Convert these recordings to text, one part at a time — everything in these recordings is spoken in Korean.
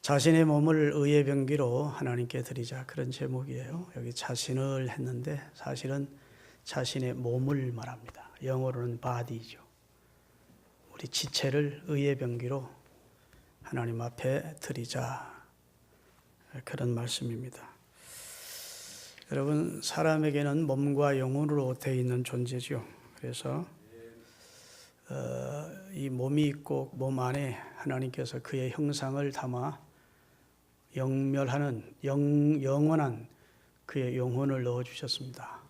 자신의 몸을 의의 병기로 하나님께 드리자, 그런 제목이에요. 여기 자신을 했는데 사실은 자신의 몸을 말합니다. 영어로는 body죠. 우리 지체를 의의 병기로 하나님 앞에 드리자, 그런 말씀입니다. 여러분, 사람에게는 몸과 영혼으로 되어 있는 존재죠. 그래서 이 몸이 있고 몸 안에 하나님께서 그의 형상을 담아 영멸하는 영원한 그의 영혼을 넣어주셨습니다.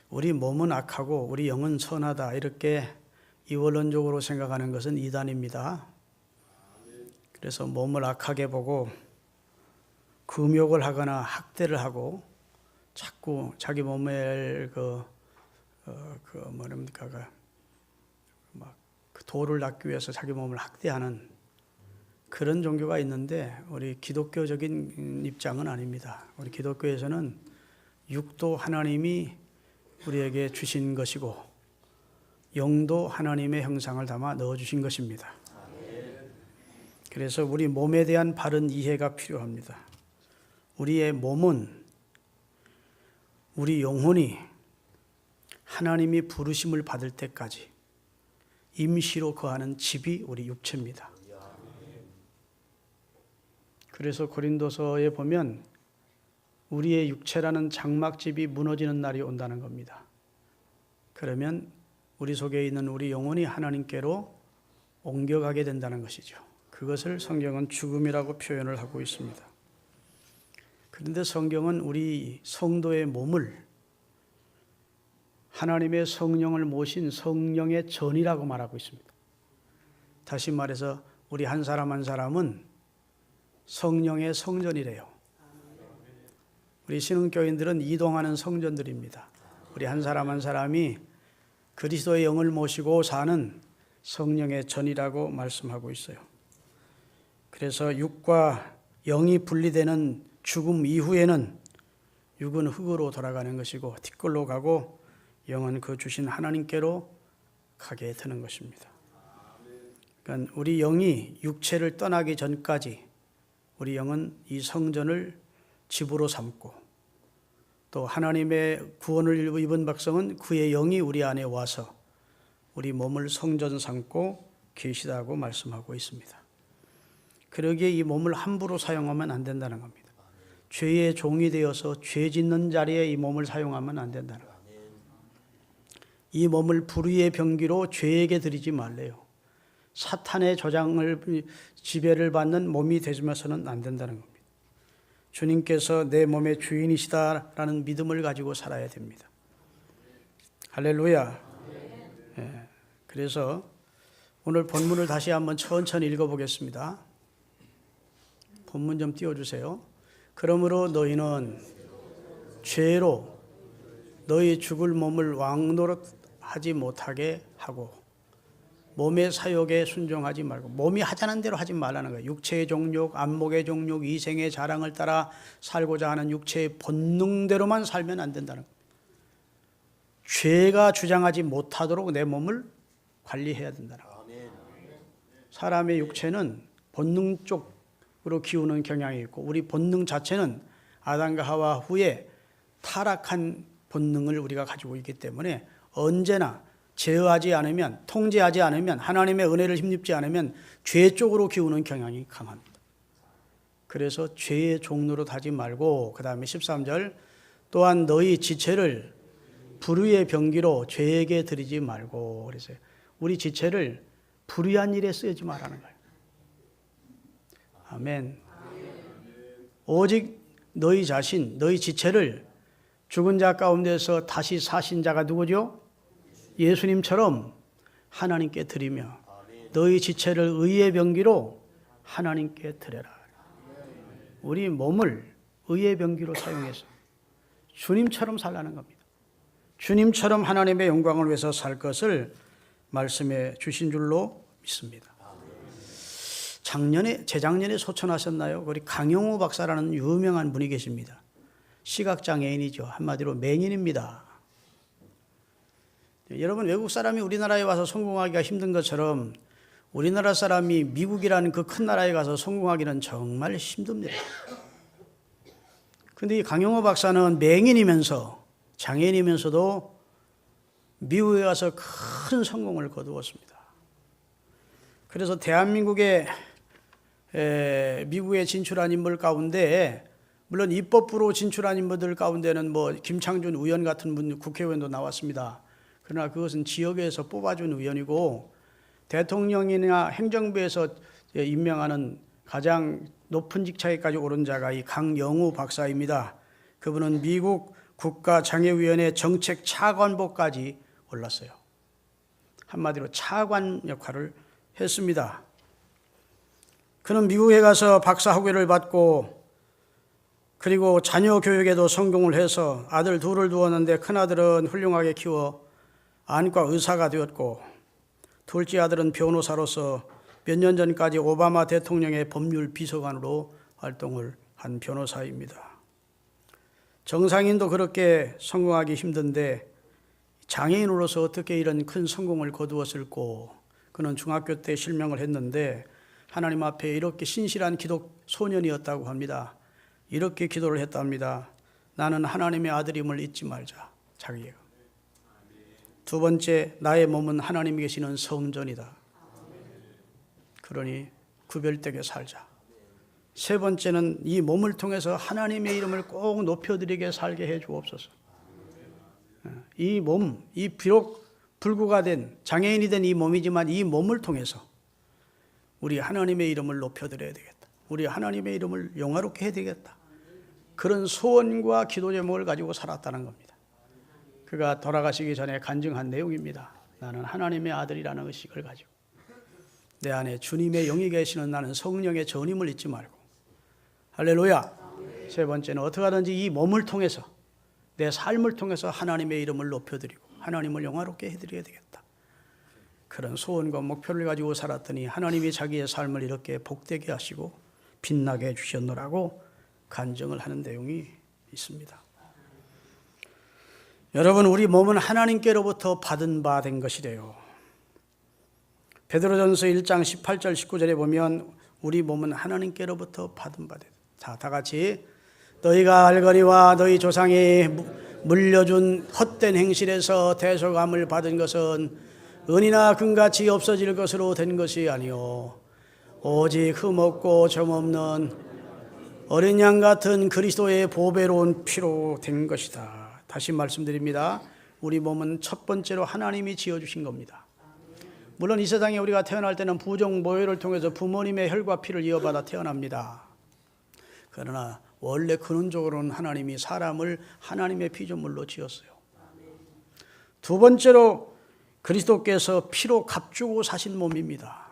우리 몸은 악하고 우리 영은 선하다, 이렇게 이원론적으로 생각하는 것은 이단입니다. 그래서 몸을 악하게 보고 금욕을 하거나 학대를 하고 자꾸 자기 몸에 도를 닦기 위해서 자기 몸을 학대하는 그런 종교가 있는데, 우리 기독교적인 입장은 아닙니다. 우리 기독교에서는 육도 하나님이 우리에게 주신 것이고 영도 하나님의 형상을 담아 넣어주신 것입니다. 그래서 우리 몸에 대한 바른 이해가 필요합니다. 우리의 몸은, 우리 영혼이 하나님이 부르심을 받을 때까지 임시로 거하는 집이 우리 육체입니다. 그래서 고린도서에 보면 우리의 육체라는 장막집이 무너지는 날이 온다는 겁니다. 그러면 우리 속에 있는 우리 영혼이 하나님께로 옮겨가게 된다는 것이죠. 그것을 성경은 죽음이라고 표현을 하고 있습니다. 그런데 성경은 우리 성도의 몸을 하나님의 성령을 모신 성령의 전이라고 말하고 있습니다. 다시 말해서 우리 한 사람 한 사람은 성령의 성전이래요. 우리 신흥교인들은 이동하는 성전들입니다. 우리 한 사람 한 사람이 그리스도의 영을 모시고 사는 성령의 전이라고 말씀하고 있어요. 그래서 육과 영이 분리되는 죽음 이후에는 육은 흙으로 돌아가는 것이고 뒷골로 가고 영은 그 주신 하나님께로 가게 되는 것입니다. 그러니까 우리 영이 육체를 떠나기 전까지 우리 영은 이 성전을 집으로 삼고, 또 하나님의 구원을 입은 백성은 그의 영이 우리 안에 와서 우리 몸을 성전 삼고 계시다고 말씀하고 있습니다. 그러기에 이 몸을 함부로 사용하면 안 된다는 겁니다. 죄의 종이 되어서 죄 짓는 자리에 이 몸을 사용하면 안 된다는 겁니다. 이 몸을 불의의 병기로 죄에게 드리지 말래요. 사탄의 조장을, 지배를 받는 몸이 되면서는 안 된다는 겁니다. 주님께서 내 몸의 주인이시다라는 믿음을 가지고 살아야 됩니다. 할렐루야. 예, 그래서 오늘 본문을 다시 한번 천천히 읽어보겠습니다. 본문 좀 띄워주세요. 그러므로 너희는 죄로 너희 죽을 몸을 왕노릇하지 못하게 하고 몸의 사욕에 순종하지 말고, 몸이 하자는 대로 하지 말라는 거예요. 육체의 종욕, 안목의 종욕, 이생의 자랑을 따라 살고자 하는 육체의 본능대로만 살면 안 된다는 거예요. 죄가 주장하지 못하도록 내 몸을 관리해야 된다는 거예요. 사람의 육체는 본능 쪽으로 기우는 경향이 있고, 우리 본능 자체는 아담과 하와 후에 타락한 본능을 우리가 가지고 있기 때문에 언제나 제어하지 않으면, 통제하지 않으면, 하나님의 은혜를 힘입지 않으면 죄 쪽으로 기우는 경향이 강합니다. 그래서 죄의 종노릇 하지 말고, 그 다음에 13절, 또한 너희 지체를 불의의 병기로 죄에게 드리지 말고, 그래서 우리 지체를 불의한 일에 쓰지 말라는 거예요. 아멘. 오직 너희 자신, 너희 지체를 죽은 자 가운데서 다시 사신 자가 누구죠? 예수님처럼 하나님께 드리며 너희 지체를 의의 병기로 하나님께 드려라. 우리 몸을 의의 병기로 사용해서 주님처럼 살라는 겁니다. 주님처럼 하나님의 영광을 위해서 살 것을 말씀해 주신 줄로 믿습니다. 재작년에 소천하셨나요? 우리 강영호 박사라는 유명한 분이 계십니다. 시각장애인이죠. 한마디로 맹인입니다. 여러분, 외국 사람이 우리나라에 와서 성공하기가 힘든 것처럼 우리나라 사람이 미국이라는 그 큰 나라에 가서 성공하기는 정말 힘듭니다. 근데 이 강영호 박사는 맹인이면서 장애인이면서도 미국에 가서 큰 성공을 거두었습니다. 그래서 대한민국에 미국에 진출한 인물 가운데 물론 입법부로 진출한 인물들 가운데는 뭐 김창준 의원 같은 분 국회의원도 나왔습니다. 그러나 그것은 지역에서 뽑아준 의원이고 대통령이나 행정부에서 임명하는 가장 높은 직책까지 오른 자가 이 강영우 박사입니다. 그분은 미국 국가장애위원회 정책 차관보까지 올랐어요. 한마디로 차관 역할을 했습니다. 그는 미국에 가서 박사 학위를 받고 그리고 자녀 교육에도 성공을 해서 아들 둘을 두었는데 큰아들은 훌륭하게 키워 안과 의사가 되었고 둘째 아들은 변호사로서 몇 년 전까지 오바마 대통령의 법률 비서관으로 활동을 한 변호사입니다. 정상인도 그렇게 성공하기 힘든데 장애인으로서 어떻게 이런 큰 성공을 거두었을꼬. 그는 중학교 때 실명을 했는데 하나님 앞에 이렇게 신실한 기독 소년이었다고 합니다. 이렇게 기도를 했답니다. 나는 하나님의 아들임을 잊지 말자. 자기가. 두 번째, 나의 몸은 하나님이 계시는 성전이다. 그러니 구별되게 살자. 세 번째는 이 몸을 통해서 하나님의 이름을 꼭 높여드리게 살게 해 주옵소서. 이 몸, 이 비록 불구가 된 장애인이 된 이 몸이지만 이 몸을 통해서 우리 하나님의 이름을 높여드려야 되겠다. 우리 하나님의 이름을 영화롭게 해야 되겠다. 그런 소원과 기도 제목을 가지고 살았다는 겁니다. 그가 돌아가시기 전에 간증한 내용입니다. 나는 하나님의 아들이라는 의식을 가지고 내 안에 주님의 영이 계시는 나는 성령의 전임을 잊지 말고 할렐루야. 세 번째는 어떻게 하든지 이 몸을 통해서 내 삶을 통해서 하나님의 이름을 높여드리고 하나님을 영화롭게 해드려야 되겠다. 그런 소원과 목표를 가지고 살았더니 하나님이 자기의 삶을 이렇게 복되게 하시고 빛나게 해주셨노라고 간증을 하는 내용이 있습니다. 여러분, 우리 몸은 하나님께로부터 받은 바 된 것이래요. 베드로전서 1장 18절 19절에 보면 우리 몸은 하나님께로부터 받은 바 된. 자, 다 같이 너희가 알거니와 너희 조상이 물려준 헛된 행실에서 대속함을 받은 것은 은이나 금같이 없어질 것으로 된 것이 아니요 오직 흠없고 점없는 어린 양 같은 그리스도의 보배로운 피로 된 것이다. 다시 말씀드립니다. 우리 몸은 첫 번째로 하나님이 지어주신 겁니다. 물론 이 세상에 우리가 태어날 때는 부정 모혈을 통해서 부모님의 혈과 피를 이어받아 태어납니다. 그러나 원래 근원적으로는 하나님이 사람을 하나님의 피조물로 지었어요. 두 번째로 그리스도께서 피로 값주고 사신 몸입니다.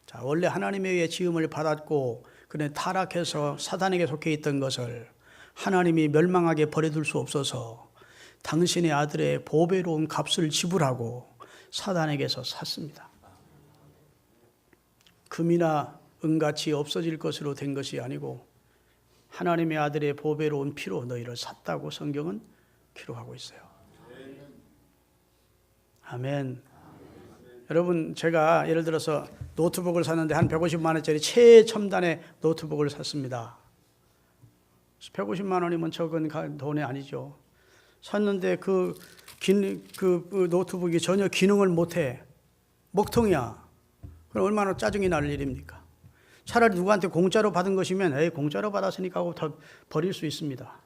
자, 원래 하나님에 의해 지음을 받았고 그는 타락해서 사단에게 속해 있던 것을 하나님이 멸망하게 버려둘 수 없어서 당신의 아들의 보배로운 값을 지불하고 사단에게서 샀습니다. 금이나 은같이 없어질 것으로 된 것이 아니고 하나님의 아들의 보배로운 피로 너희를 샀다고 성경은 기록하고 있어요. 아멘. 여러분, 제가 예를 들어서 노트북을 샀는데 한 150만 원짜리 최첨단의 노트북을 샀습니다. 150만 원이면 적은 돈이 아니죠. 샀는데 그 노트북이 전혀 기능을 못해. 먹통이야. 그럼 얼마나 짜증이 날 일입니까? 차라리 누구한테 공짜로 받은 것이면 공짜로 받았으니까 하고 다 버릴 수 있습니다.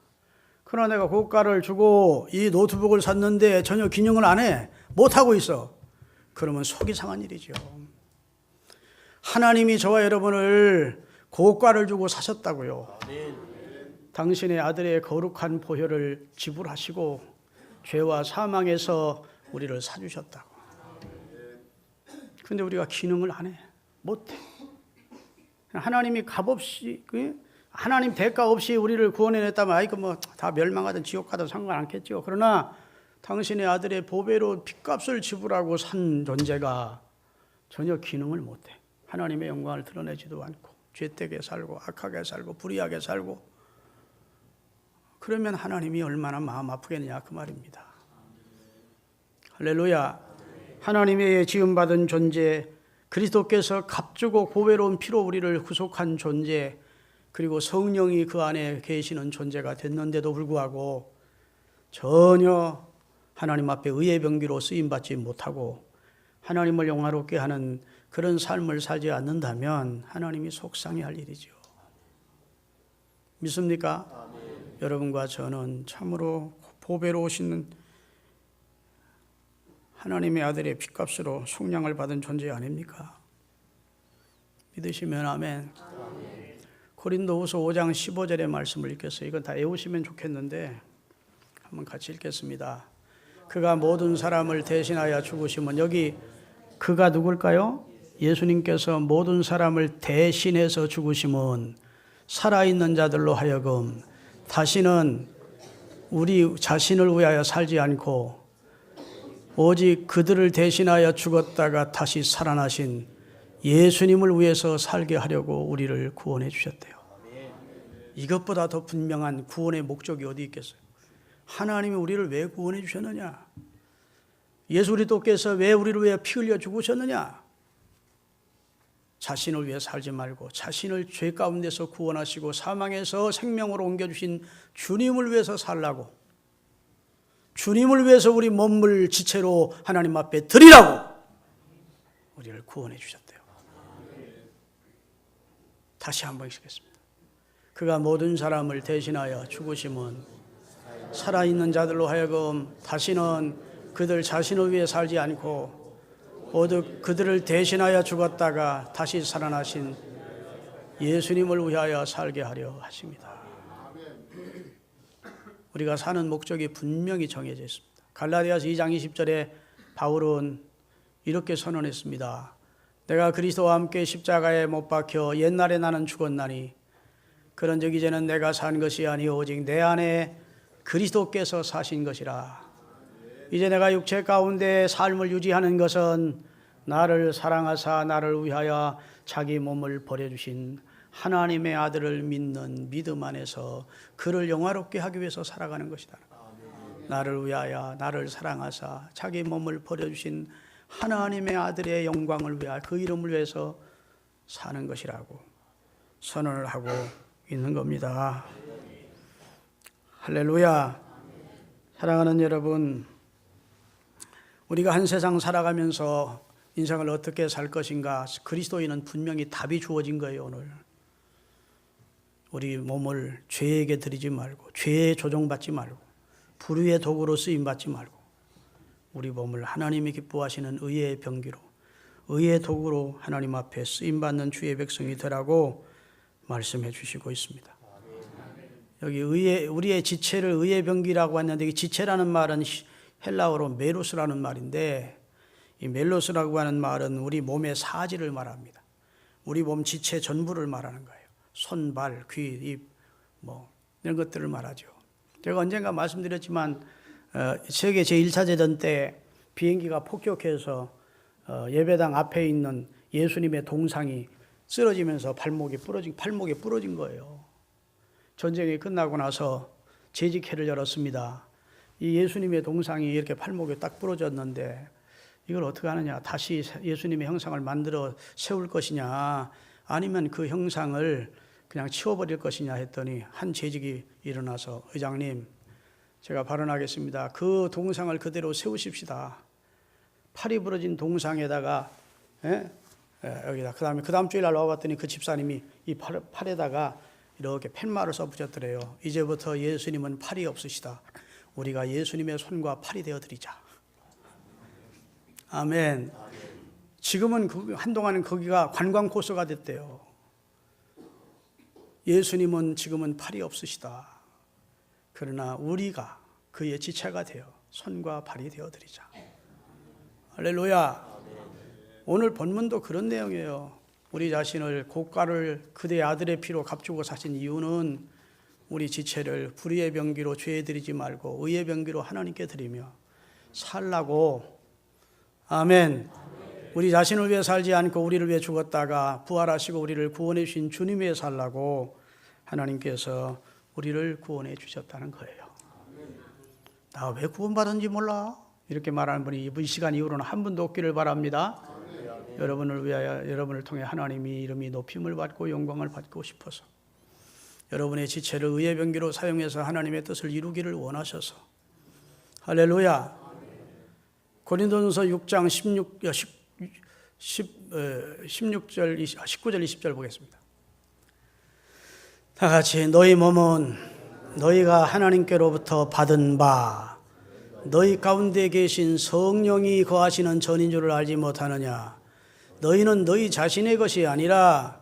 그러나 내가 고가를 주고 이 노트북을 샀는데 전혀 기능을 안 해. 못하고 있어. 그러면 속이 상한 일이죠. 하나님이 저와 여러분을 고가를 주고 사셨다고요. 당신의 아들의 거룩한 보혈을 지불하시고 죄와 사망에서 우리를 사주셨다고. 그런데 우리가 기능을 안 해. 못해. 하나님이 값없이 하나님 대가 없이 우리를 구원해냈다면 다 멸망하든 지옥 가든 상관 않겠죠. 그러나 당신의 아들의 보배로 핏값을 지불하고 산 존재가 전혀 기능을 못해. 하나님의 영광을 드러내지도 않고 죄되게 살고 악하게 살고 불의하게 살고 그러면 하나님이 얼마나 마음 아프겠느냐 그 말입니다. 할렐루야. 하나님의 지음받은 존재 그리스도께서 값주고 보배로운 피로 우리를 구속한 존재, 그리고 성령이 그 안에 계시는 존재가 됐는데도 불구하고 전혀 하나님 앞에 의의 병기로 쓰임받지 못하고 하나님을 영화롭게 하는 그런 삶을 살지 않는다면 하나님이 속상해할 일이죠. 믿습니까? 아멘. 여러분과 저는 참으로 보배로 오시는 하나님의 아들의 핏값으로 속량을 받은 존재 아닙니까? 믿으시면 아멘. 아멘. 고린도후서 5장 15절의 말씀을 읽겠어요. 이건 다 외우시면 좋겠는데 한번 같이 읽겠습니다. 그가 모든 사람을 대신하여 죽으시면, 여기 그가 누굴까요? 예수님께서 모든 사람을 대신해서 죽으시면 살아있는 자들로 하여금 다시는 우리 자신을 위하여 살지 않고 오직 그들을 대신하여 죽었다가 다시 살아나신 예수님을 위해서 살게 하려고 우리를 구원해 주셨대요. 이것보다 더 분명한 구원의 목적이 어디 있겠어요? 하나님이 우리를 왜 구원해 주셨느냐? 예수 그리스도께서 왜 우리를 위해 피 흘려 죽으셨느냐? 자신을 위해 살지 말고 자신을 죄 가운데서 구원하시고 사망에서 생명으로 옮겨주신 주님을 위해서 살라고, 주님을 위해서 우리 몸을 지체로 하나님 앞에 드리라고 우리를 구원해 주셨대요. 다시 한번 읽겠습니다. 그가 모든 사람을 대신하여 죽으심은 살아있는 자들로 하여금 다시는 그들 자신을 위해 살지 않고 오직 그들을 대신하여 죽었다가 다시 살아나신 예수님을 위하여 살게 하려 하십니다. 우리가 사는 목적이 분명히 정해져 있습니다. 갈라디아서 2장 20절에 바울은 이렇게 선언했습니다. 내가 그리스도와 함께 십자가에 못 박혀 옛날에 나는 죽었나니 그런즉 이제는 내가 산 것이 아니오 오직 내 안에 그리스도께서 사신 것이라. 이제 내가 육체 가운데 삶을 유지하는 것은 나를 사랑하사 나를 위하여 자기 몸을 버려주신 하나님의 아들을 믿는 믿음 안에서 그를 영화롭게 하기 위해서 살아가는 것이다. 나를 위하여 나를 사랑하사 자기 몸을 버려주신 하나님의 아들의 영광을 위하여 그 이름을 위해서 사는 것이라고 선언을 하고 있는 겁니다. 할렐루야. 사랑하는 여러분, 우리가 한 세상 살아가면서 인생을 어떻게 살 것인가, 그리스도인은 분명히 답이 주어진 거예요. 오늘 우리 몸을 죄에게 드리지 말고 죄에 조종받지 말고 불의의 도구로 쓰임받지 말고 우리 몸을 하나님이 기뻐하시는 의의 병기로, 의의 도구로 하나님 앞에 쓰임받는 주의 백성이 되라고 말씀해 주시고 있습니다. 여기 우리의 지체를 의의 병기라고 했는데, 이 지체라는 말은 헬라어로 멜로스라는 말인데, 이 멜로스라고 하는 말은 우리 몸의 사지를 말합니다. 우리 몸 지체 전부를 말하는 거예요. 손, 발, 귀, 입, 이런 것들을 말하죠. 제가 언젠가 말씀드렸지만 세계 제1차 대전 때 비행기가 폭격해서 예배당 앞에 있는 예수님의 동상이 쓰러지면서 팔목이 부러진 거예요. 전쟁이 끝나고 나서 재직회를 열었습니다. 이 예수님의 동상이 이렇게 팔목에 딱 부러졌는데 이걸 어떻게 하느냐, 다시 예수님의 형상을 만들어 세울 것이냐 아니면 그 형상을 그냥 치워버릴 것이냐 했더니 한 재직이 일어나서, 의장님 제가 발언하겠습니다. 그 동상을 그대로 세우십시다. 팔이 부러진 동상에다가 여기다, 그 다음 주일 날 와봤더니 그 집사님이 이 팔에다가 이렇게 팻말을 써붙였더래요. 이제부터 예수님은 팔이 없으시다. 우리가 예수님의 손과 팔이 되어드리자. 아멘. 지금은 한동안은 거기가 관광 코스가 됐대요. 예수님은 지금은 팔이 없으시다. 그러나 우리가 그의 지체가 되어 손과 발이 되어드리자. 할렐루야. 오늘 본문도 그런 내용이에요. 우리 자신을 고가를 그대의 아들의 피로 값주고 사신 이유는 우리 지체를 불의의 병기로 죄에 드리지 말고 의의 병기로 하나님께 드리며 살라고. 아멘. 우리 자신을 위해 살지 않고 우리를 위해 죽었다가 부활하시고 우리를 구원해 주신 주님 위해 살라고 하나님께서 우리를 구원해 주셨다는 거예요. 나 왜 구원받은지 몰라? 이렇게 말하는 분이 이 시간 이후로는 한 분도 없기를 바랍니다. 여러분을 위하여 여러분을 통해 하나님이 이름이 높임을 받고 영광을 받고 싶어서 여러분의 지체를 의의 병기로 사용해서 하나님의 뜻을 이루기를 원하셔서 할렐루야. 고린도전서 6장 19절 20절 보겠습니다. 다 같이 너희 몸은 너희가 하나님께로부터 받은 바 너희 가운데 계신 성령이 거하시는 전인 줄을 알지 못하느냐. 너희는 너희 자신의 것이 아니라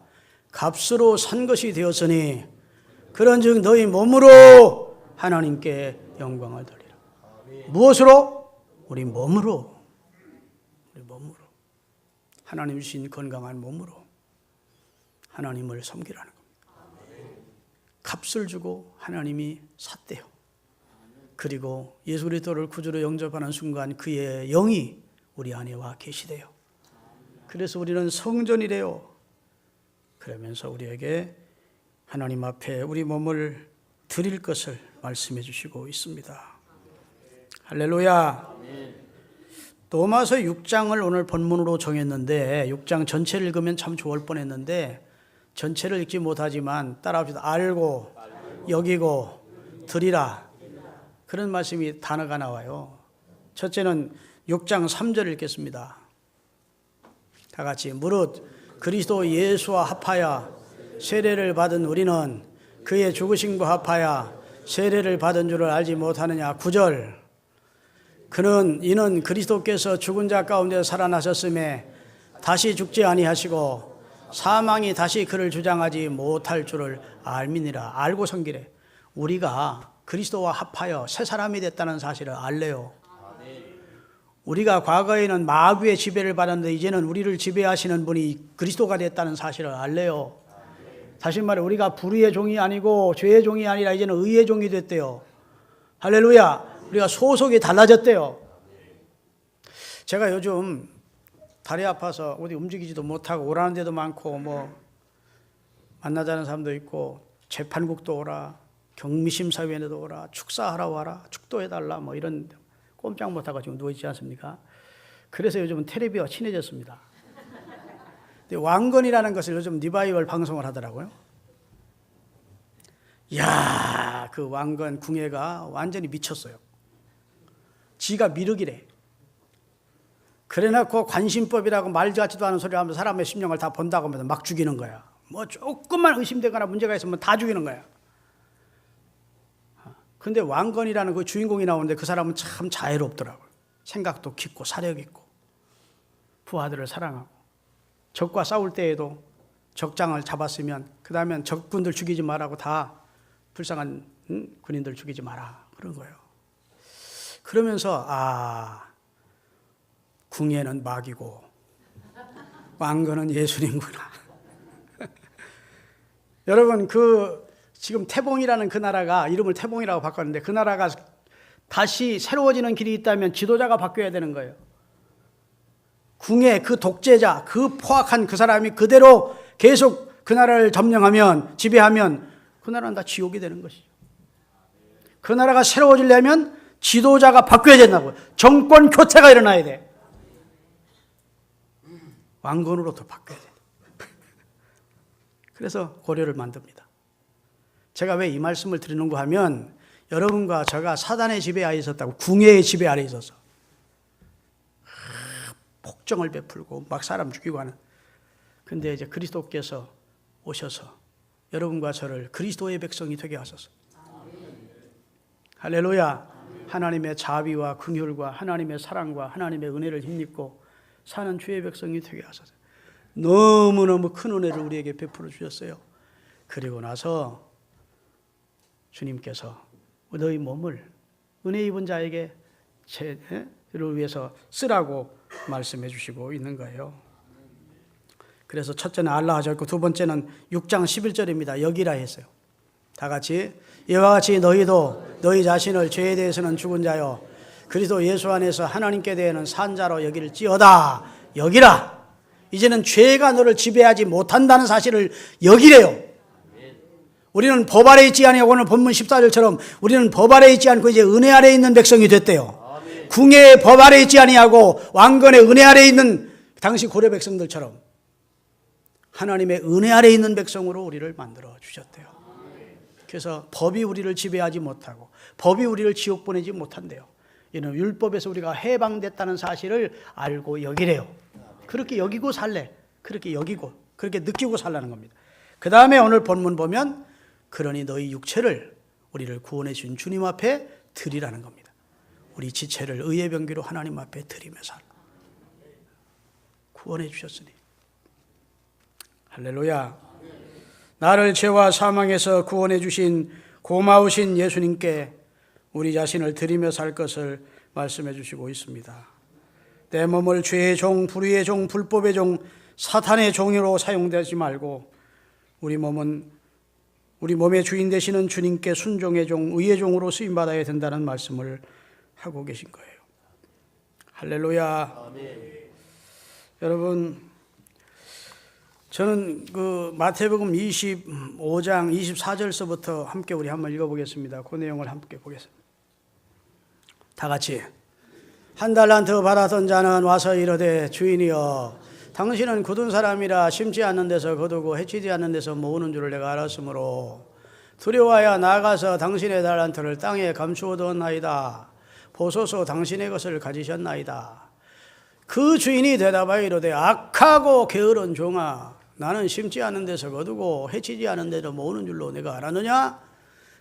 값으로 산 것이 되었으니 그런즉 너희 몸으로 하나님께 영광을 돌리라. 무엇으로? 우리 몸으로. 우리 몸으로. 하나님 주신 건강한 몸으로 하나님을 섬기라는 겁니다. 값을 주고 하나님이 샀대요. 그리고 예수 그리스도를 구주로 영접하는 순간 그의 영이 우리 안에 와 계시대요. 그래서 우리는 성전이래요. 그러면서 우리에게 하나님 앞에 우리 몸을 드릴 것을 말씀해 주시고 있습니다. 할렐루야. 로마서 6장을 오늘 본문으로 정했는데 6장 전체를 읽으면 참 좋을 뻔했는데 전체를 읽지 못하지만 따라합시다. 알고 여기고 드리라. 그런 말씀이 단어가 나와요. 첫째는 6장 3절 읽겠습니다. 다 같이 무릇 그리스도 예수와 합하여 세례를 받은 우리는 그의 죽으심과 합하여 세례를 받은 줄을 알지 못하느냐. 9절 이는 그리스도께서 죽은 자 가운데 살아나셨음에 다시 죽지 아니하시고 사망이 다시 그를 주장하지 못할 줄을 알미니라. 알고 섬기래. 우리가 그리스도와 합하여 새 사람이 됐다는 사실을 알래요. 우리가 과거에는 마귀의 지배를 받았는데 이제는 우리를 지배하시는 분이 그리스도가 됐다는 사실을 알래요. 다시 말해 우리가 불의의 종이 아니고 죄의 종이 아니라 이제는 의의 종이 됐대요. 할렐루야. 우리가 소속이 달라졌대요. 제가 요즘 다리 아파서 어디 움직이지도 못하고 오라는 데도 많고 만나자는 사람도 있고 재판국도 오라, 경미심사위원회도 오라, 축사하러 와라, 축도해달라 이런 꼼짝 못하고 지금 누워있지 않습니까? 그래서 요즘은 텔레비와 친해졌습니다. 근데 왕건이라는 것을 요즘 리바이벌 방송을 하더라고요. 이야, 그 왕건 궁예가 완전히 미쳤어요. 지가 미륵이래. 그래놓고 관심법이라고 말도 같지도 않은 소리를 하면서 사람의 심령을 다 본다고 하면서 막 죽이는 거야. 조금만 의심되거나 문제가 있으면 다 죽이는 거야. 근데 왕건이라는 그 주인공이 나오는데 그 사람은 참 자애롭더라고요. 생각도 깊고 사력 있고 부하들을 사랑하고 적과 싸울 때에도 적장을 잡았으면 그 다음엔 적군들 죽이지 말라고 다 불쌍한 군인들 죽이지 마라 그런 거예요. 그러면서 궁예는 마귀고 왕건은 예수님구나. 여러분 지금 태봉이라는 그 나라가 이름을 태봉이라고 바꿨는데 그 나라가 다시 새로워지는 길이 있다면 지도자가 바뀌어야 되는 거예요. 궁예 그 독재자 그 포악한 그 사람이 그대로 계속 그 나라를 점령하면 지배하면 그 나라는 다 지옥이 되는 것이죠. 그 나라가 새로워지려면 지도자가 바뀌어야 된다고요. 정권 교체가 일어나야 돼. 왕건으로부터 바뀌어야 돼. 그래서 고려를 만듭니다. 제가 왜 이 말씀을 드리는가 하면 여러분과 제가 사단의 지배 아래 있었다고 궁예의 지배 아래 있어서 폭정을 베풀고 막 사람 죽이고 하는. 근데 이제 그리스도께서 오셔서 여러분과 저를 그리스도의 백성이 되게 하소서. 할렐루야. 하나님의 자비와 긍휼과 하나님의 사랑과 하나님의 은혜를 힘입고 사는 주의 백성이 되게 하소서. 너무너무 큰 은혜를 우리에게 베풀어 주셨어요. 그리고 나서 주님께서 너희 몸을 은혜 입은 자에게 죄를 위해서 쓰라고 말씀해 주시고 있는 거예요. 그래서 첫째는 알라 하셨고 두 번째는 6장 11절입니다. 여기라 했어요. 다 같이 이와 같이 너희도 너희 자신을 죄에 대해서는 죽은 자요 그리스도 예수 안에서 하나님께 대해는 산 자로 여길지어다. 여기라. 이제는 죄가 너를 지배하지 못한다는 사실을 여기래요. 우리는 법 아래 있지 아니하고 오늘 본문 14절처럼 우리는 법 아래 있지 않고 이제 은혜 아래 있는 백성이 됐대요. 궁예의 법 아래 있지 아니하고 왕건의 은혜 아래 있는 당시 고려 백성들처럼 하나님의 은혜 아래 있는 백성으로 우리를 만들어 주셨대요. 그래서 법이 우리를 지배하지 못하고 법이 우리를 지옥 보내지 못한대요. 이는 율법에서 우리가 해방됐다는 사실을 알고 여기래요. 그렇게 여기고 살래. 그렇게 여기고 그렇게 느끼고 살라는 겁니다. 그 다음에 오늘 본문 보면 그러니 너희 육체를 우리를 구원해 주신 주님 앞에 드리라는 겁니다. 우리 지체를 의의 병기로 하나님 앞에 드리며 살라. 구원해 주셨으니. 할렐루야. 나를 죄와 사망에서 구원해 주신 고마우신 예수님께 우리 자신을 드리며 살 것을 말씀해 주시고 있습니다. 내 몸을 죄의 종, 불의의 종, 불법의 종, 사탄의 종으로 사용되지 말고 우리 몸의 주인 되시는 주님께 순종의 종, 의의 종으로 쓰임받아야 된다는 말씀을 하고 계신 거예요. 할렐루야. 아멘. 여러분, 저는 그 마태복음 25장 24절서부터 함께 우리 한번 읽어보겠습니다. 그 내용을 함께 보겠습니다. 다 같이. 한 달란트 받았던 자는 와서 이르되 주인이여 당신은 굳은 사람이라 심지 않는 데서 거두고 해치지 않는 데서 모으는 줄을 내가 알았으므로 두려워하여 나아가서 당신의 달란트를 땅에 감추어두었나이다. 보소서 당신의 것을 가지셨나이다. 그 주인이 대답하여 이르되 악하고 게으른 종아 나는 심지 않는 데서 거두고 해치지 않는 데서 모으는 줄로 내가 알았느냐?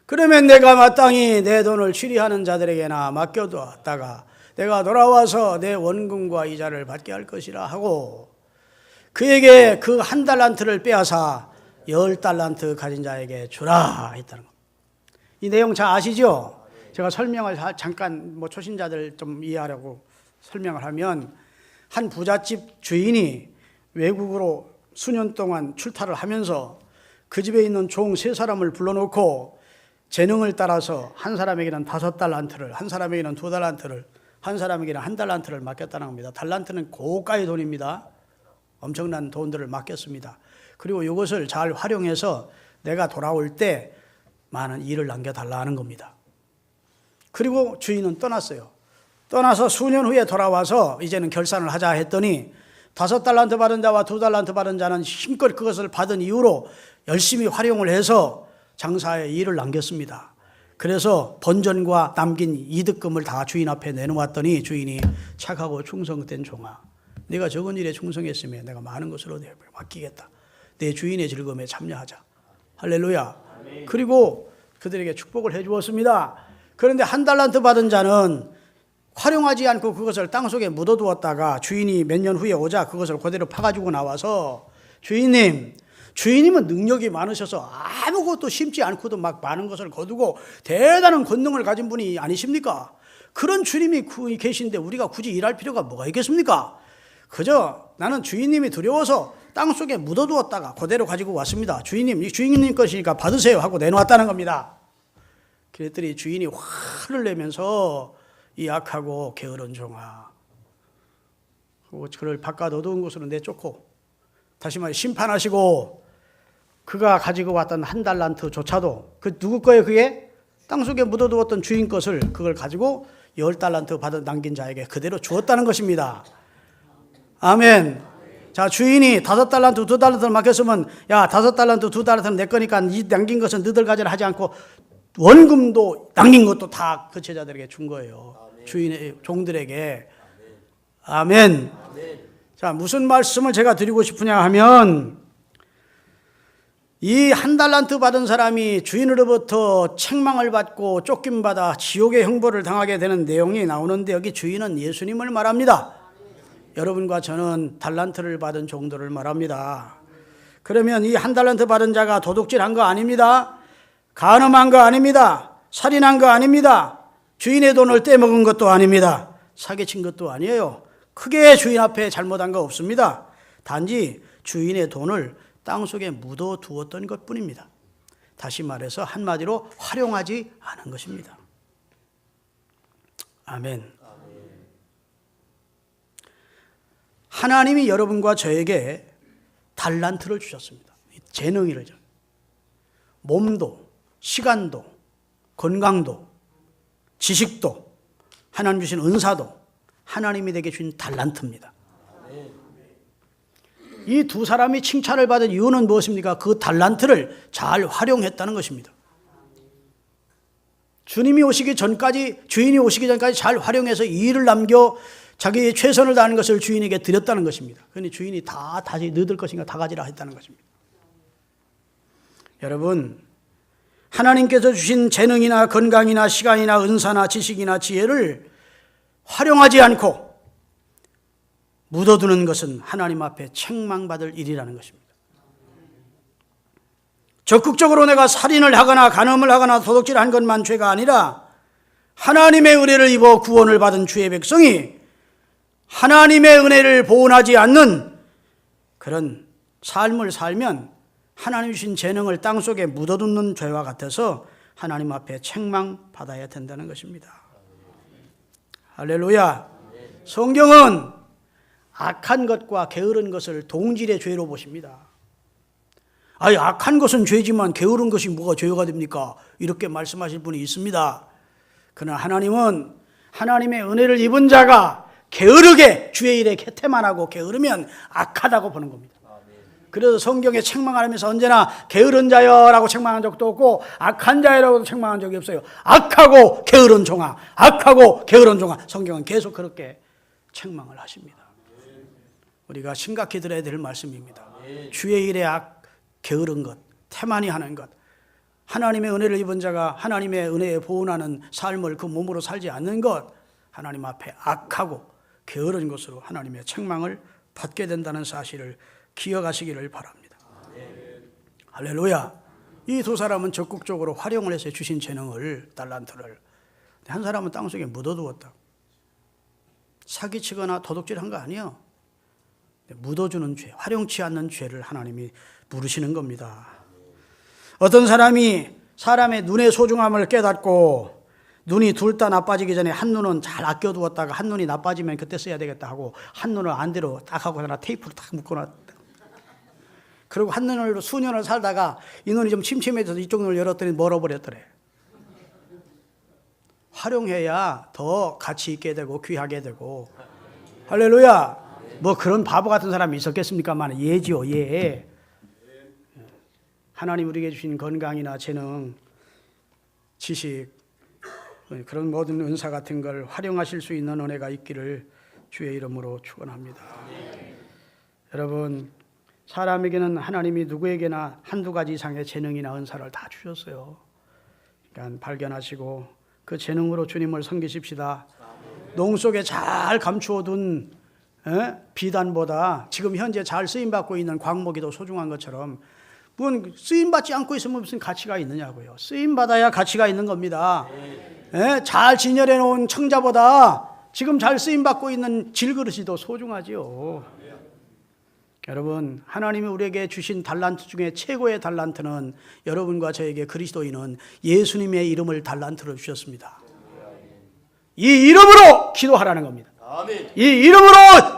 그러면 내가 마땅히 내 돈을 취리하는 자들에게나 맡겨두었다가 내가 돌아와서 내 원금과 이자를 받게 할 것이라 하고 그에게 그 한 달란트를 빼앗아 10달란트 가진 자에게 주라 했다는 겁니다. 이 내용 잘 아시죠? 제가 설명을 잠깐 초신자들 좀 이해하려고 설명을 하면 한 부잣집 주인이 외국으로 수년 동안 출타를 하면서 그 집에 있는 종 3사람을 불러놓고 재능을 따라서 한 사람에게는 5달란트를, 한 사람에게는 2달란트를, 한 사람에게는 1달란트를 맡겼다는 겁니다. 달란트는 고가의 돈입니다. 엄청난 돈들을 맡겼습니다. 그리고 이것을 잘 활용해서 내가 돌아올 때 많은 일을 남겨달라는 겁니다. 그리고 주인은 떠났어요. 떠나서 수년 후에 돌아와서 이제는 결산을 하자 했더니 5달란트 받은 자와 2달란트 받은 자는 힘껏 그것을 받은 이후로 열심히 활용을 해서 장사에 일을 남겼습니다. 그래서 번전과 남긴 이득금을 다 주인 앞에 내놓았더니 주인이 착하고 충성된 종아 네가 적은 일에 충성했으면 내가 많은 것으로 내가 맡기겠다. 내 주인의 즐거움에 참여하자. 할렐루야. 아멘. 그리고 그들에게 축복을 해 주었습니다. 그런데 1달란트 받은 자는 활용하지 않고 그것을 땅속에 묻어두었다가 주인이 몇 년 후에 오자 그것을 그대로 파가지고 나와서 주인님은 능력이 많으셔서 아무것도 심지 않고도 막 많은 것을 거두고 대단한 권능을 가진 분이 아니십니까? 그런 주님이 계신데 우리가 굳이 일할 필요가 뭐가 있겠습니까? 그저 나는 주인님이 두려워서 땅속에 묻어두었다가 그대로 가지고 왔습니다. 주인님 것이니까 받으세요 하고 내놓았다는 겁니다. 그랬더니 주인이 화를 내면서 이 악하고 게으른 종아 그를 바깥 어두운 곳으로 내쫓고 다시 말해 심판하시고 그가 가지고 왔던 1달란트조차도 그 누구 거예요? 그게 땅속에 묻어두었던 주인 것을 그걸 가지고 10달란트 받아 남긴 자에게 그대로 주었다는 것입니다. 아멘. 자, 주인이 5달란트 2달란트를 맡겼으면 야 5달란트 2달란트는 내 거니까 이 남긴 것은 너희들 가져라 하지 않고 원금도 남긴 것도 다 그 제자들에게 준 거예요. 아멘. 주인의 종들에게. 아멘. 아멘. 자, 무슨 말씀을 제가 드리고 싶으냐 하면 이 1달란트 받은 사람이 주인으로부터 책망을 받고 쫓김받아 지옥의 형벌을 당하게 되는 내용이 나오는데 여기 주인은 예수님을 말합니다. 여러분과 저는 달란트를 받은 종들을 말합니다. 그러면 이 1달란트 받은 자가 도둑질한 거 아닙니다. 간음한 거 아닙니다. 살인한 거 아닙니다. 주인의 돈을 떼먹은 것도 아닙니다. 사기친 것도 아니에요. 크게 주인 앞에 잘못한 거 없습니다. 단지 주인의 돈을 땅속에 묻어두었던 것뿐입니다. 다시 말해서 한마디로 활용하지 않은 것입니다. 아멘. 하나님이 여러분과 저에게 달란트를 주셨습니다. 재능이를 몸도 시간도 건강도 지식도 하나님 주신 은사도 하나님이 내게 주신 달란트입니다. 이 두 사람이 칭찬을 받은 이유는 무엇입니까? 그 달란트를 잘 활용했다는 것입니다. 주인이 오시기 전까지 잘 활용해서 이 일을 남겨 자기의 최선을 다하는 것을 주인에게 드렸다는 것입니다. 그러니 주인이 다시 너희들 것인가 다 가지라 했다는 것입니다. 여러분, 하나님께서 주신 재능이나 건강이나 시간이나 은사나 지식이나 지혜를 활용하지 않고 묻어두는 것은 하나님 앞에 책망받을 일이라는 것입니다. 적극적으로 내가 살인을 하거나 간음을 하거나 도둑질한 것만 죄가 아니라 하나님의 은혜를 입어 구원을 받은 주의 백성이 하나님의 은혜를 보존하지 않는 그런 삶을 살면 하나님 주신 재능을 땅속에 묻어두는 죄와 같아서 하나님 앞에 책망받아야 된다는 것입니다. 할렐루야. 성경은 악한 것과 게으른 것을 동질의 죄로 보십니다. 아니, 악한 것은 죄지만 게으른 것이 뭐가 죄가 됩니까? 이렇게 말씀하실 분이 있습니다. 그러나 하나님은 하나님의 은혜를 입은 자가 게으르게 주의 일에 개태만 하고 게으르면 악하다고 보는 겁니다. 그래서 성경에 책망하면서 언제나 게으른 자여라고 책망한 적도 없고 악한 자여라고 책망한 적이 없어요. 악하고 게으른 종아, 악하고 게으른 종아. 성경은 계속 그렇게 책망을 하십니다. 우리가 심각히 들어야 될 말씀입니다. 주의 일에 게으른 것, 태만히 하는 것, 하나님의 은혜를 입은 자가 하나님의 은혜에 보존하는 삶을 그 몸으로 살지 않는 것, 하나님 앞에 악하고 게으른 것으로 하나님의 책망을 받게 된다는 사실을 기억하시기를 바랍니다. 할렐루야. 이 두 사람은 적극적으로 활용을 해서 주신 재능을, 달란트를, 한 사람은 땅속에 묻어두었다. 사기치거나 도둑질한 거 아니에요. 묻어주는 죄, 활용치 않는 죄를 하나님이 부르시는 겁니다. 어떤 사람이 사람의 눈의 소중함을 깨닫고 눈이 둘 다 나빠지기 전에 한 눈은 잘 아껴두었다가 한 눈이 나빠지면 그때 써야 되겠다 하고 한 눈을 안대로 딱 하고 하나 테이프로 딱 묶어놨다. 그리고 한 눈으로 수년을 살다가 이 눈이 좀 침침해져서 이쪽 눈을 열었더니 멀어버렸더래. 활용해야 더 가치 있게 되고 귀하게 되고. 할렐루야. 뭐 그런 바보 같은 사람이 있었겠습니까만 예지요, 예. 하나님 우리에게 주신 건강이나 재능, 지식, 그런 모든 은사 같은 걸 활용하실 수 있는 은혜가 있기를 주의 이름으로 축원합니다. 여러분, 사람에게는 하나님이 누구에게나 한두 가지 이상의 재능이나 은사를 다 주셨어요. 그러니까 발견하시고 그 재능으로 주님을 섬기십시다. 농 속에 잘 감추어둔 비단보다 지금 현재 잘 쓰임받고 있는 광목이 더 소중한 것처럼 무슨 쓰임받지 않고 있으면 무슨 가치가 있느냐고요. 쓰임받아야 가치가 있는 겁니다. 잘 진열해 놓은 청자보다 지금 잘 쓰임받고 있는 질그릇이 더 소중하지요. 여러분, 하나님이 우리에게 주신 달란트 중에 최고의 달란트는 여러분과 저에게 그리스도인은 예수님의 이름을 달란트로 주셨습니다. 이 이름으로 기도하라는 겁니다. 이 이름으로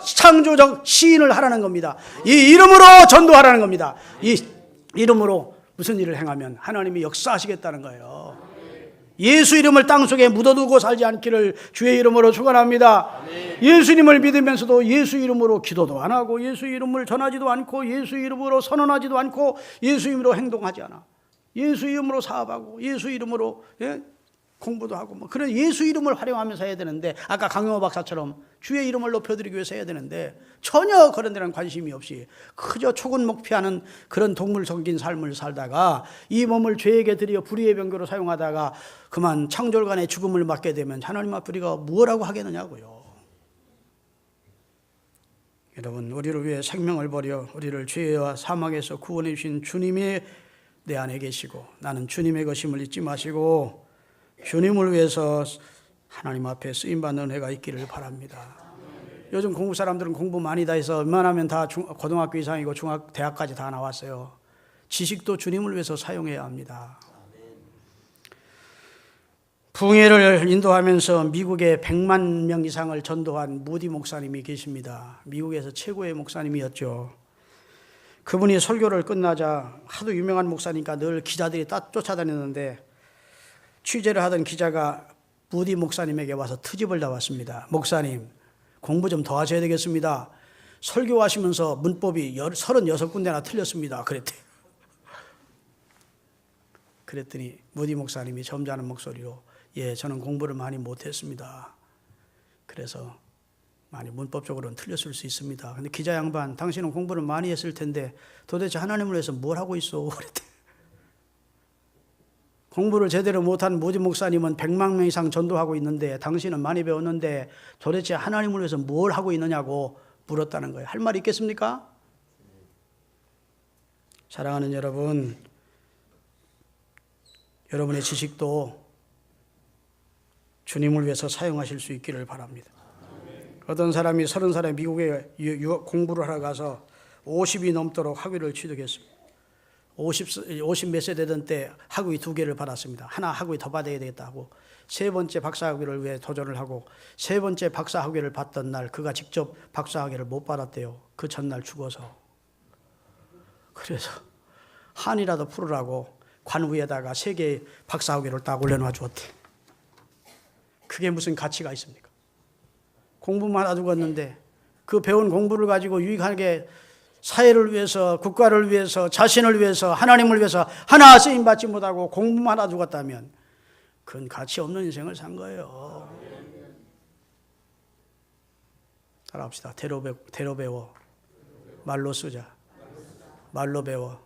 창조적 시인을 하라는 겁니다. 이 이름으로 전도하라는 겁니다. 이 이름으로 무슨 일을 행하면 하나님이 역사하시겠다는 거예요. 예수 이름을 땅속에 묻어두고 살지 않기를 주의 이름으로 축원합니다. 예수님을 믿으면서도 예수 이름으로 기도도 안 하고 예수 이름을 전하지도 않고 예수 이름으로 선언하지도 않고 예수 이름으로 행동하지 않아. 예수 이름으로 사업하고 예수 이름으로 공부도 하고 뭐 그런 예수 이름을 활용하면서 해야 되는데 아까 강용호 박사처럼 주의 이름을 높여드리기 위해서 해야 되는데 전혀 그런 데는 관심이 없이 그저 초군 목피하는 그런 동물 섬긴 삶을 살다가 이 몸을 죄에게 드려 불의의 병거로 사용하다가 그만 창졸간의 죽음을 맞게 되면 하나님 앞에 우리가 무엇라고 하겠느냐고요. 여러분, 우리를 위해 생명을 버려 우리를 죄와 사망에서 구원해 주신 주님이 내 안에 계시고 나는 주님의 것임을 잊지 마시고 주님을 위해서 하나님 앞에 쓰임받는 은혜가 있기를 바랍니다. 요즘 공부 사람들은 공부 많이 다 해서 웬만하면 다 고등학교 이상이고 대학까지 다 나왔어요. 지식도 주님을 위해서 사용해야 합니다. 붕괴를 인도하면서 미국에 100만 명 이상을 전도한 무디 목사님이 계십니다. 미국에서 최고의 목사님이었죠. 그분이 설교를 끝나자 하도 유명한 목사니까 늘 기자들이 쫓아다녔는데 취재를 하던 기자가 무디 목사님에게 와서 트집을 잡았습니다. 목사님, 공부 좀 더 하셔야 되겠습니다. 설교하시면서 문법이 36군데나 틀렸습니다. 그랬더니 무디 목사님이 점잖은 목소리로 예, 저는 공부를 많이 못했습니다. 그래서 많이 문법적으로는 틀렸을 수 있습니다. 근데 기자 양반, 당신은 공부를 많이 했을 텐데 도대체 하나님을 위해서 뭘 하고 있어? 그랬대. 공부를 제대로 못한 무디 목사님은 100만 명 이상 전도하고 있는데 당신은 많이 배웠는데 도대체 하나님을 위해서 뭘 하고 있느냐고 물었다는 거예요. 할 말이 있겠습니까? 사랑하는 여러분, 여러분의 지식도 주님을 위해서 사용하실 수 있기를 바랍니다. 어떤 사람이 30살에 미국에 공부를 하러 가서 50이 넘도록 학위를 취득했습니다. 50 몇 세 되던 때 학위 2개를 받았습니다. 하나 학위 더 받아야 되겠다 하고 세 번째 박사학위를 위해 도전을 하고 세 번째 박사학위를 받던 날 그가 직접 박사학위를 못 받았대요. 그 전날 죽어서. 그래서 한이라도 풀으라고 관 위에다가 3개의 박사학위를 딱 올려놔 주었대. 그게 무슨 가치가 있습니까? 공부만 하고 갔는데 그 배운 공부를 가지고 유익하게 사회를 위해서, 국가를 위해서, 자신을 위해서, 하나님을 위해서 하나 쓰임받지 못하고 공부만 하고 갔다면 그건 가치 없는 인생을 산 거예요. 따라합시다. 대로 배워 말로 쓰자. 말로 배워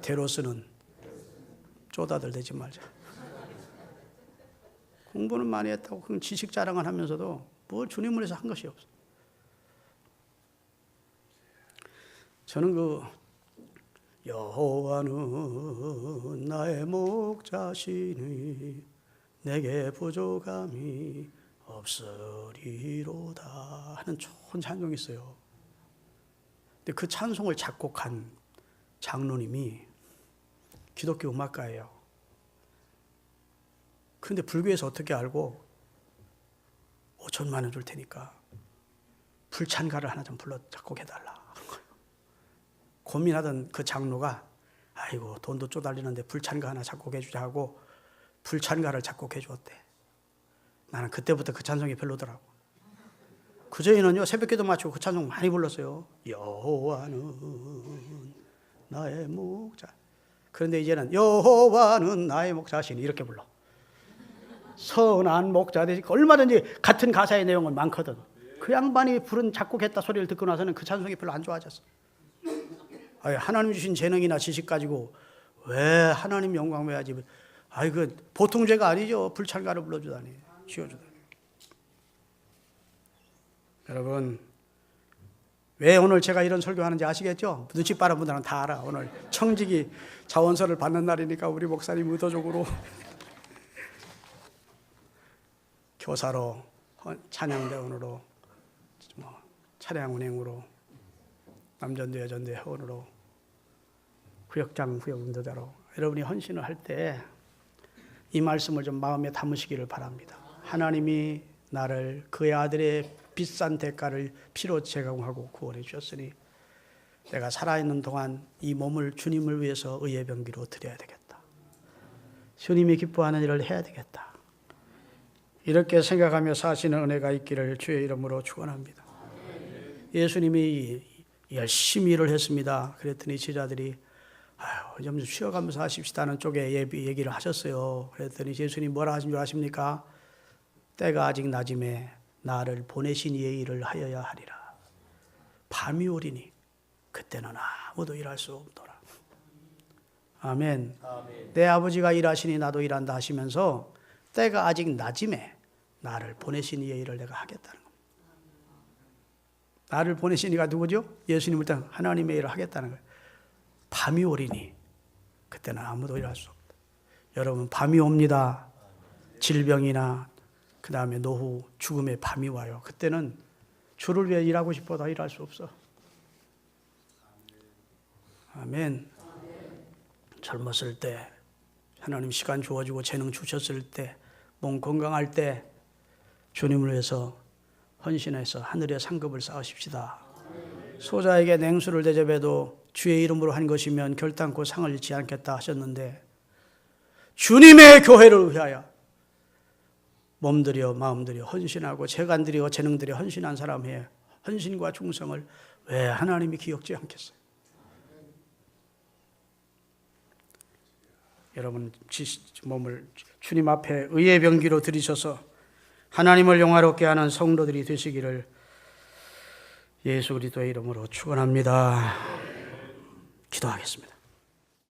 대로 쓰는 쪼다들 되지 말자. 공부는 많이 했다고 그런 지식 자랑을 하면서도 뭘 주님을 위해서 한 것이 없어. 저는 여호와는 나의 목자시니 내게 부족함이 없으리로다 하는 좋은 찬송이 있어요. 근데 그 찬송을 작곡한 장로님이 기독교 음악가예요. 그런데 불교에서 어떻게 알고 5천만 원 줄 테니까 불찬가를 하나 좀 불러 작곡해달라. 고민하던 그 장로가 아이고 돈도 쪼달리는데 불찬가 하나 작곡해 주자 하고 불찬가를 작곡해 주었대. 나는 그때부터 그 찬송이 별로더라고. 그전에는요 새벽기도 마치고 그 찬송 많이 불렀어요. 여호와는 나의 목자. 그런데 이제는 여호와는 나의 목자시니 이렇게 불러. 선한 목자 되시. 얼마든지 같은 가사의 내용은 많거든. 그 양반이 부른 작곡했다 소리를 듣고 나서는 그 찬송이 별로 안 좋아졌어. 하나님 주신 재능이나 지식 가지고 왜 하나님 영광 해야지? 그 보통 죄가 아니죠. 불찬가를 불러주다니, 지어주다니. 여러분, 왜 오늘 제가 이런 설교하는지 아시겠죠? 눈치 빠른 분들은 다 알아. 오늘 청지기 자원서를 받는 날이니까 우리 목사님 의도적으로 교사로, 찬양대원으로, 차량운행으로, 남전도 여전도 회원으로, 구역장 구역운동자로 여러분이 헌신을 할 때 이 말씀을 좀 마음에 담으시기를 바랍니다. 하나님이 나를 그의 아들의 비싼 대가를 피로 제공하고 구원해 주셨으니 내가 살아있는 동안 이 몸을 주님을 위해서 의의 병기로 드려야 되겠다. 주님이 기뻐하는 일을 해야 되겠다. 이렇게 생각하며 사시는 은혜가 있기를 주의 이름으로 축원합니다. 예수님이 열심히 일을 했습니다. 그랬더니 제자들이 좀 쉬어가면서 하십시다는 쪽에 얘기를 하셨어요. 그랬더니 예수님이 뭐라 하신 줄 아십니까? 때가 아직 낮음에 나를 보내신 이의 일을 하여야 하리라. 밤이 오리니 그때는 아무도 일할 수 없더라. 아멘. 내 아버지가 일하시니 나도 일한다 하시면서 때가 아직 낮음에 나를 보내신 이의 일을 내가 하겠다는 겁니다. 나를 보내신 이가 누구죠? 예수님을 통해 하나님의 일을 하겠다는 거예요. 밤이 오리니 그때는 아무도 일할 수 없다. 여러분, 밤이 옵니다. 질병이나 그 다음에 노후, 죽음의 밤이 와요. 그때는 주를 위해 일하고 싶어도 일할 수 없어. 아멘. 젊었을 때 하나님 시간 주어주고 재능 주셨을 때 몸 건강할 때 주님을 위해서 헌신해서 하늘의 상급을 쌓으십시다. 소자에게 냉수를 대접해도 주의 이름으로 한 것이면 결단코 상을 잃지 않겠다 하셨는데 주님의 교회를 위하여 몸들여 마음들여 헌신하고 재간들여 재능들여 헌신한 사람의 헌신과 충성을 왜 하나님이 기억지 않겠어요? 여러분 몸을 주님 앞에 의의 병기로 들이셔서 하나님을 영화롭게 하는 성도들이 되시기를 예수 그리스도의 이름으로 축원합니다. 기도하겠습니다.